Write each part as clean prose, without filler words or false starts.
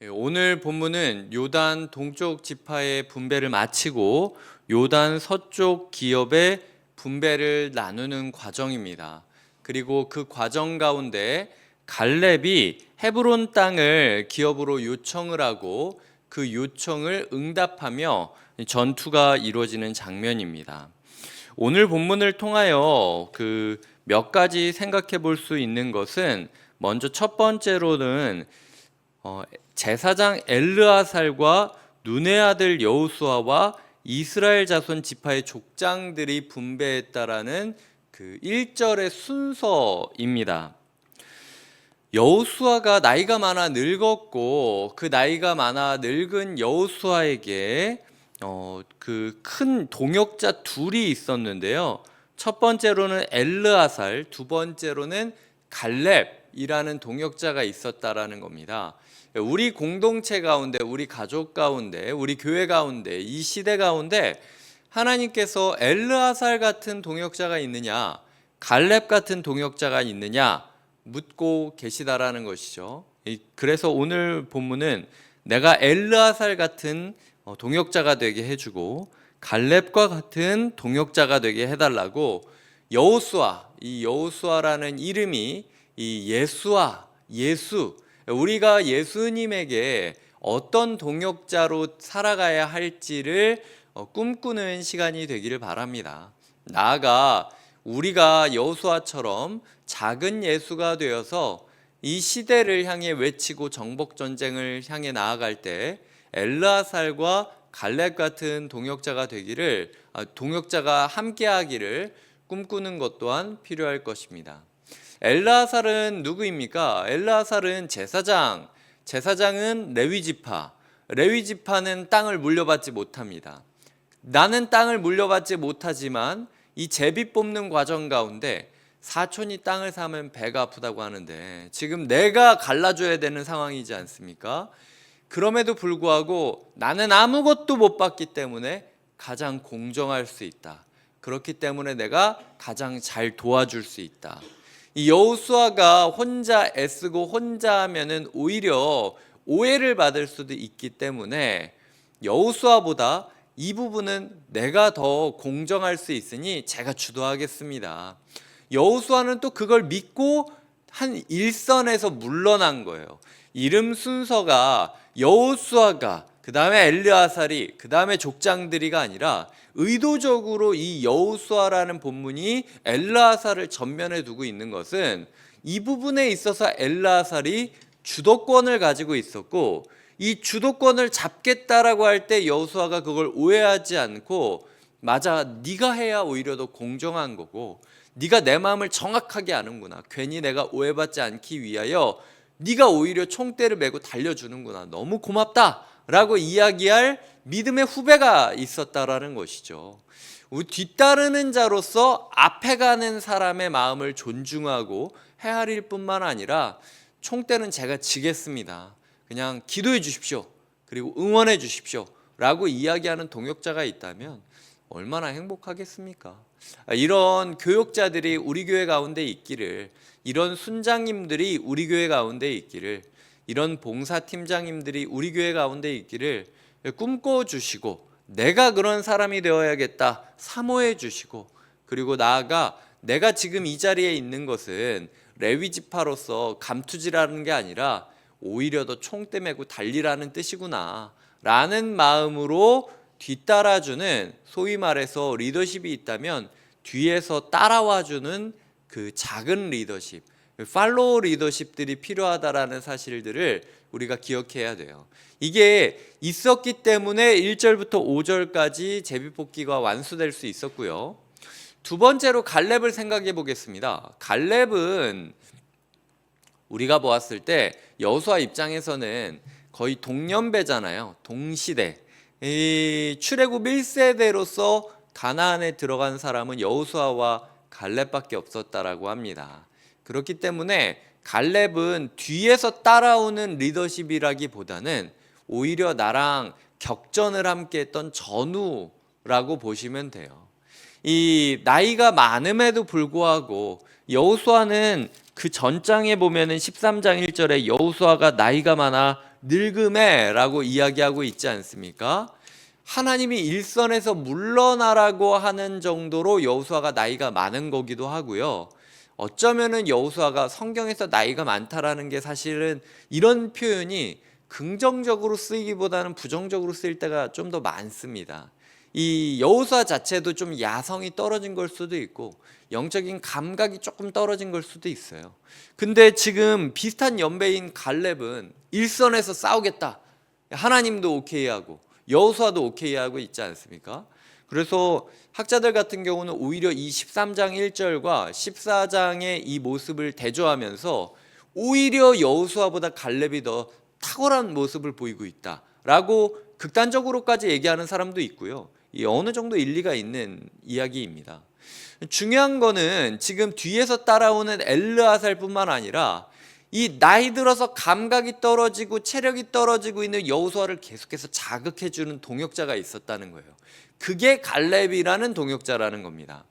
오늘 본문은 요단 동쪽 지파의 분배를 마치고 요단 서쪽 기업의 분배를 나누는 과정입니다. 그리고 그 과정 가운데 갈렙이 헤브론 땅을 기업으로 요청을 하고 그 요청을 응답하며 전투가 이루어지는 장면입니다. 오늘 본문을 통하여 그 몇 가지 생각해 볼 수 있는 것은, 먼저 첫 번째로는 제사장 엘르아살과 눈의 아들 여호수아와 이스라엘 자손 지파의 족장들이 분배했다라는 그 1절의 순서입니다. 여호수아가 나이가 많아 늙었고, 그 나이가 많아 늙은 여호수아에게 그 큰 동역자 둘이 있었는데요. 첫 번째로는 엘르아살, 두 번째로는 갈렙이라는 동역자가 있었다라는 겁니다. 우리 공동체 가운데, 우리 가족 가운데, 우리 교회 가운데, 이 시대 가운데 하나님께서 엘르아살 같은 동역자가 있느냐, 갈렙 같은 동역자가 있느냐 묻고 계시다라는 것이죠. 그래서 오늘 본문은 내가 엘르아살 같은 동역자가 되게 해주고 갈렙과 같은 동역자가 되게 해달라고 여호수아, 이 여호수아라는 이름이 이 예수아, 예수, 우리가 예수님에게 어떤 동역자로 살아가야 할지를 꿈꾸는 시간이 되기를 바랍니다. 나아가 우리가 여호수아처럼 작은 예수가 되어서 이 시대를 향해 외치고 정복 전쟁을 향해 나아갈 때 엘르아살과 갈렙 같은 동역자가 되기를, 동역자가 함께하기를 꿈꾸는 것 또한 필요할 것입니다. 엘르아살은 누구입니까? 엘르아살은 제사장은 레위지파, 레위지파는 땅을 물려받지 못합니다. 나는 땅을 물려받지 못하지만 이 제비 뽑는 과정 가운데 사촌이 땅을 사면 배가 아프다고 하는데 지금 내가 갈라줘야 되는 상황이지 않습니까? 그럼에도 불구하고 나는 아무것도 못 받기 때문에 가장 공정할 수 있다. 그렇기 때문에 내가 가장 잘 도와줄 수 있다. 이 여호수아가 혼자 애쓰고 혼자 하면은 오히려 오해를 받을 수도 있기 때문에 여호수아보다 이 부분은 내가 더 공정할 수 있으니 제가 주도하겠습니다. 여호수아는 또 그걸 믿고 한 일선에서 물러난 거예요. 이름 순서가 여호수아가, 그 다음에 엘르아살이, 그 다음에 족장들이가 아니라 의도적으로 이 여호수아라는 본문이 엘르아살을 전면에 두고 있는 것은 이 부분에 있어서 엘르아살이 주도권을 가지고 있었고, 이 주도권을 잡겠다라고 할 때 여호수아가 그걸 오해하지 않고, 맞아, 네가 해야 오히려 더 공정한 거고 네가 내 마음을 정확하게 아는구나, 괜히 내가 오해받지 않기 위하여 네가 오히려 총대를 메고 달려주는구나, 너무 고맙다 라고 이야기할 믿음의 후배가 있었다라는 것이죠. 뒤따르는 자로서 앞에 가는 사람의 마음을 존중하고 헤아릴 뿐만 아니라 총대는 제가 지겠습니다, 그냥 기도해 주십시오, 그리고 응원해 주십시오 라고 이야기하는 동역자가 있다면 얼마나 행복하겠습니까? 이런 교역자들이 우리 교회 가운데 있기를, 이런 순장님들이 우리 교회 가운데 있기를, 이런 봉사팀장님들이 우리 교회 가운데 있기를 꿈꿔주시고, 내가 그런 사람이 되어야겠다 사모해 주시고, 그리고 나아가 내가 지금 이 자리에 있는 것은 레위지파로서 감투질하는 게 아니라 오히려 더 총대 메고 달리라는 뜻이구나 라는 마음으로 뒤따라주는, 소위 말해서 리더십이 있다면 뒤에서 따라와주는 그 작은 리더십, 팔로우 리더십들이 필요하다라는 사실들을 우리가 기억해야 돼요. 이게 있었기 때문에 1절부터 5절까지 제비뽑기가 완수될 수 있었고요. 두 번째로 갈렙을 생각해 보겠습니다. 갈렙은 우리가 보았을 때 여호수아 입장에서는 거의 동년배잖아요. 동시대. 이 출애굽 1세대로서 가나안에 들어간 사람은 여호수아와 갈렙밖에 없었다라고 합니다. 그렇기 때문에 갈렙은 뒤에서 따라오는 리더십이라기보다는 오히려 나랑 격전을 함께 했던 전우라고 보시면 돼요. 이 나이가 많음에도 불구하고 여호수아는 그 전장에 보면은 13장 1절에 여호수아가 나이가 많아 늙음에라고 이야기하고 있지 않습니까? 하나님이 일선에서 물러나라고 하는 정도로 여호수아가 나이가 많은 거기도 하고요. 어쩌면은 여호수아가 성경에서 나이가 많다라는 게 사실은 이런 표현이 긍정적으로 쓰이기보다는 부정적으로 쓰일 때가 좀 더 많습니다. 이 여호수아 자체도 좀 야성이 떨어진 걸 수도 있고 영적인 감각이 조금 떨어진 걸 수도 있어요. 근데 지금 비슷한 연배인 갈렙은 일선에서 싸우겠다. 하나님도 오케이 하고 여호수아도 오케이 하고 있지 않습니까? 그래서 학자들 같은 경우는 오히려 이 13장 1절과 14장의 이 모습을 대조하면서 오히려 여호수아보다 갈렙이 더 탁월한 모습을 보이고 있다라고 극단적으로까지 얘기하는 사람도 있고요. 이 어느 정도 일리가 있는 이야기입니다. 중요한 거는 지금 뒤에서 따라오는 엘르아살뿐만 아니라 이 나이 들어서 감각이 떨어지고 체력이 떨어지고 있는 여호수아를 계속해서 자극해주는 동역자가 있었다는 거예요. 그게 갈렙이라는 동역자라는 겁니다.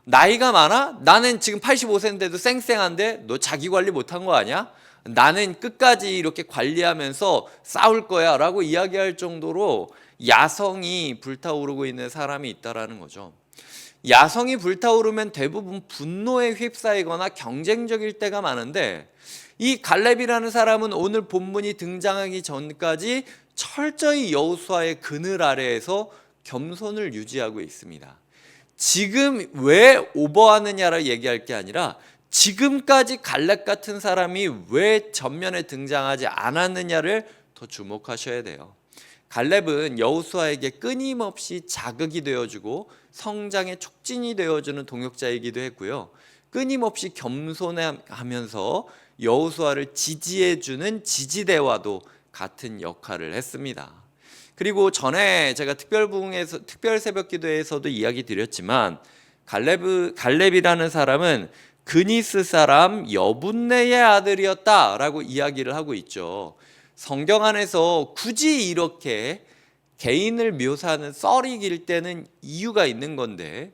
나이가 많아? 나는 지금 85세인데도 쌩쌩한데 너 자기 관리 못한 거 아니야? 나는 끝까지 이렇게 관리하면서 싸울 거야 라고 이야기할 정도로 야성이 불타오르고 있는 사람이 있다라는 거죠. 야성이 불타오르면 대부분 분노에 휩싸이거나 경쟁적일 때가 많은데 이 갈렙이라는 사람은 오늘 본문이 등장하기 전까지 철저히 여호수아의 그늘 아래에서 겸손을 유지하고 있습니다. 지금 왜 오버하느냐를 얘기할 게 아니라 지금까지 갈렙 같은 사람이 왜 전면에 등장하지 않았느냐를 더 주목하셔야 돼요. 갈렙은 여호수아에게 끊임없이 자극이 되어주고 성장의 촉진이 되어주는 동역자이기도 했고요. 끊임없이 겸손하면서 여호수아를 지지해주는 지지대와도 같은 역할을 했습니다. 그리고 전에 제가 특별 새벽 기도에서도 이야기 드렸지만 갈렙이라는 사람은 그니스 사람 여분네의 아들이었다라고 이야기를 하고 있죠. 성경 안에서 굳이 이렇게 개인을 묘사하는 썰이 길 때는 이유가 있는 건데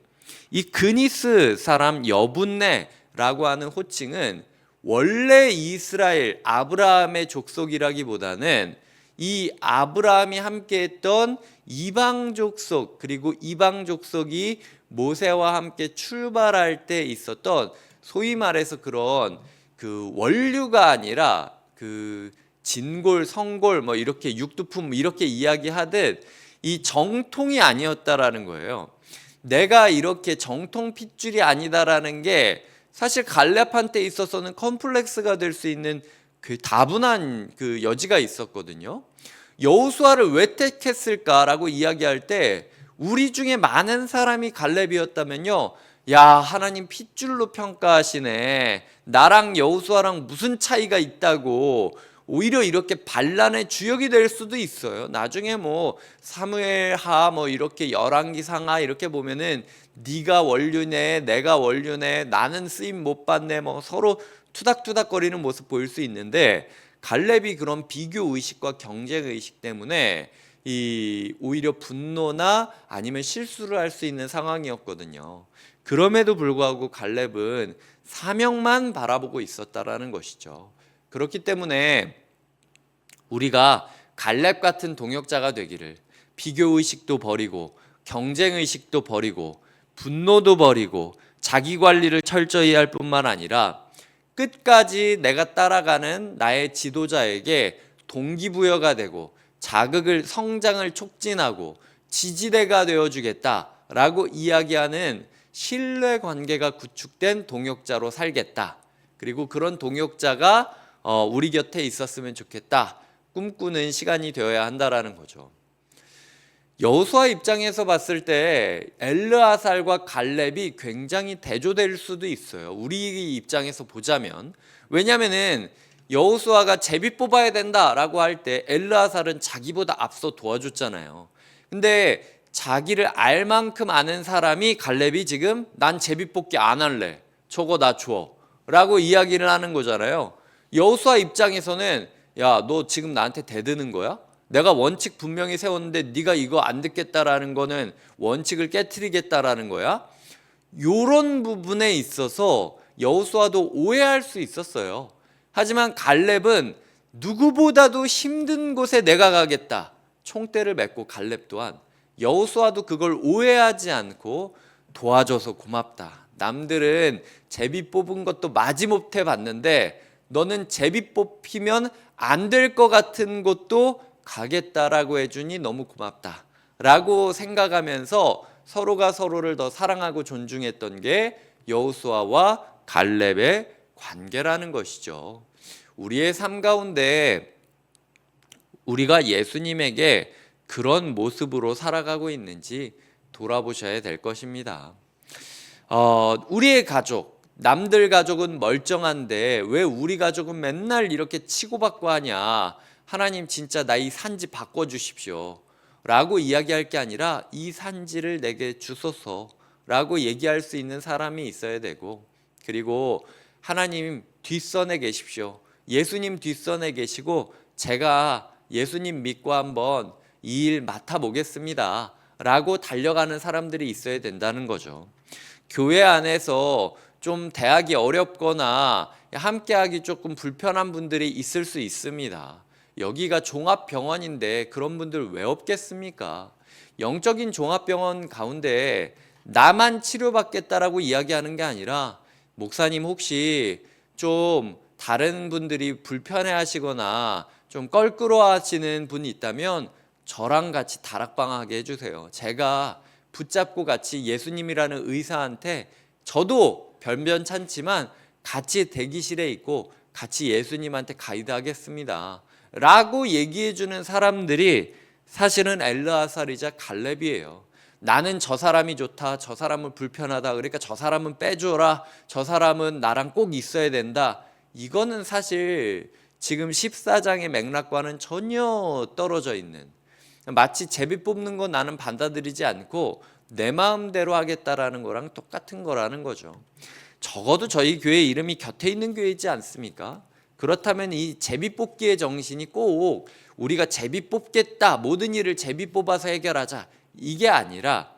이 그니스 사람 여분네라고 하는 호칭은 원래 이스라엘 아브라함의 족속이라기보다는 이 아브라함이 함께했던 이방 족속 그리고 이방 족속이 모세와 함께 출발할 때 있었던 소위 말해서 그런 그 원류가 아니라 그 진골, 성골 뭐 이렇게 육두품 이렇게 이야기하듯 이 정통이 아니었다라는 거예요. 내가 이렇게 정통 핏줄이 아니다라는 게 사실 갈렙한테 있어서는 컴플렉스가 될 수 있는 그 다분한 그 여지가 있었거든요. 여호수아를 왜 택했을까라고 이야기할 때 우리 중에 많은 사람이 갈렙이었다면요, 야 하나님 핏줄로 평가하시네, 나랑 여호수아랑 무슨 차이가 있다고 오히려 이렇게 반란의 주역이 될 수도 있어요. 나중에 뭐 사무엘하 뭐 이렇게 열왕기상하 이렇게 보면은 네가 원류네 내가 원류네 나는 쓰임 못 받네 뭐 서로 투닥투닥거리는 모습 보일 수 있는데 갈렙이 그런 비교 의식과 경쟁 의식 때문에 이 오히려 분노나 아니면 실수를 할 수 있는 상황이었거든요. 그럼에도 불구하고 갈렙은 사명만 바라보고 있었다라는 것이죠. 그렇기 때문에 우리가 갈렙 같은 동역자가 되기를, 비교 의식도 버리고 경쟁 의식도 버리고 분노도 버리고 자기 관리를 철저히 할 뿐만 아니라 끝까지 내가 따라가는 나의 지도자에게 동기부여가 되고 자극을 성장을 촉진하고 지지대가 되어주겠다라고 이야기하는 신뢰 관계가 구축된 동역자로 살겠다. 그리고 그런 동역자가 우리 곁에 있었으면 좋겠다. 꿈꾸는 시간이 되어야 한다라는 거죠. 여호수아 입장에서 봤을 때 엘르아살과 갈렙이 굉장히 대조될 수도 있어요. 우리 입장에서 보자면. 왜냐면은 여호수아가 제비 뽑아야 된다라고 할 때 엘르아살은 자기보다 앞서 도와줬잖아요. 근데 자기를 알 만큼 아는 사람이 갈렙이 지금 난 제비 뽑기 안 할래, 저거 나 줘 라고 이야기를 하는 거잖아요. 여호수아 입장에서는 야, 너 지금 나한테 대드는 거야? 내가 원칙 분명히 세웠는데 네가 이거 안 듣겠다라는 거는 원칙을 깨트리겠다라는 거야? 요런 부분에 있어서 여호수아도 오해할 수 있었어요. 하지만 갈렙은 누구보다도 힘든 곳에 내가 가겠다. 총대를 메고 갈렙 또한 여호수아도 그걸 오해하지 않고 도와줘서 고맙다. 남들은 제비 뽑은 것도 마지못해 봤는데 너는 제비 뽑히면 안 될 것 같은 곳도 가겠다라고 해주니 너무 고맙다 라고 생각하면서 서로가 서로를 더 사랑하고 존중했던 게 여호수아와 갈렙의 관계라는 것이죠. 우리의 삶 가운데 우리가 예수님에게 그런 모습으로 살아가고 있는지 돌아보셔야 될 것입니다. 우리의 가족, 남들 가족은 멀쩡한데 왜 우리 가족은 맨날 이렇게 치고받고 하냐? 하나님 진짜 나 이 산지 바꿔주십시오 라고 이야기할 게 아니라 이 산지를 내게 주소서 라고 얘기할 수 있는 사람이 있어야 되고, 그리고 하나님 뒷선에 계십시오, 예수님 뒷선에 계시고 제가 예수님 믿고 한번 이 일 맡아보겠습니다 라고 달려가는 사람들이 있어야 된다는 거죠. 교회 안에서 좀 대하기 어렵거나 함께하기 조금 불편한 분들이 있을 수 있습니다. 여기가 종합병원인데 그런 분들 왜 없겠습니까? 영적인 종합병원 가운데 나만 치료받겠다라고 이야기하는 게 아니라, 목사님 혹시 좀 다른 분들이 불편해하시거나 좀 껄끄러워하시는 분이 있다면 저랑 같이 다락방하게 해주세요. 제가 붙잡고 같이 예수님이라는 의사한테, 저도 변변찮지만 같이 대기실에 있고 같이 예수님한테 가이드하겠습니다 라고 얘기해주는 사람들이 사실은 엘르아살이자 갈렙이에요. 나는 저 사람이 좋다, 저 사람은 불편하다, 그러니까 저 사람은 빼줘라, 저 사람은 나랑 꼭 있어야 된다. 이거는 사실 지금 14장의 맥락과는 전혀 떨어져 있는, 마치 제비 뽑는 거 나는 받아들이지 않고 내 마음대로 하겠다라는 거랑 똑같은 거라는 거죠. 적어도 저희 교회 이름이 곁에 있는 교회이지 않습니까? 그렇다면 이 제비 뽑기의 정신이 꼭 우리가 제비 뽑겠다, 모든 일을 제비 뽑아서 해결하자, 이게 아니라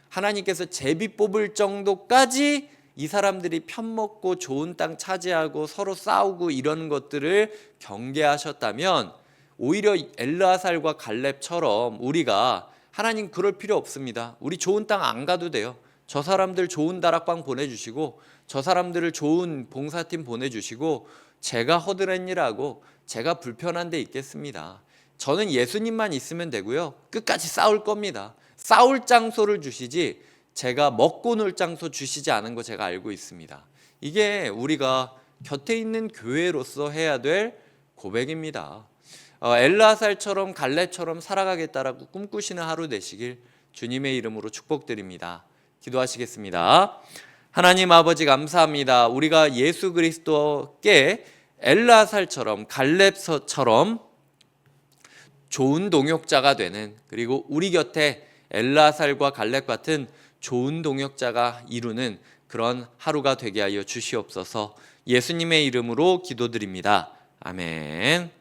하나님께서 제비 뽑을 정도까지 이 사람들이 편먹고 좋은 땅 차지하고 서로 싸우고 이런 것들을 경계하셨다면, 오히려 엘르아살과 갈렙처럼 우리가 하나님 그럴 필요 없습니다, 우리 좋은 땅 안 가도 돼요, 저 사람들 좋은 다락방 보내주시고 저 사람들을 좋은 봉사팀 보내주시고 제가 허드렛 일하고 제가 불편한 데 있겠습니다, 저는 예수님만 있으면 되고요, 끝까지 싸울 겁니다, 싸울 장소를 주시지 제가 먹고 놀 장소 주시지 않은 거 제가 알고 있습니다. 이게 우리가 곁에 있는 교회로서 해야 될 고백입니다. 엘르아살처럼 갈렙처럼 살아가겠다라고 꿈꾸시는 하루 되시길 주님의 이름으로 축복드립니다. 기도하시겠습니다. 하나님 아버지 감사합니다. 우리가 예수 그리스도께 엘르아살처럼 갈렙처럼 좋은 동역자가 되는, 그리고 우리 곁에 엘르아살과 갈렙 같은 좋은 동역자가 이루는 그런 하루가 되게 하여 주시옵소서. 예수님의 이름으로 기도드립니다. 아멘.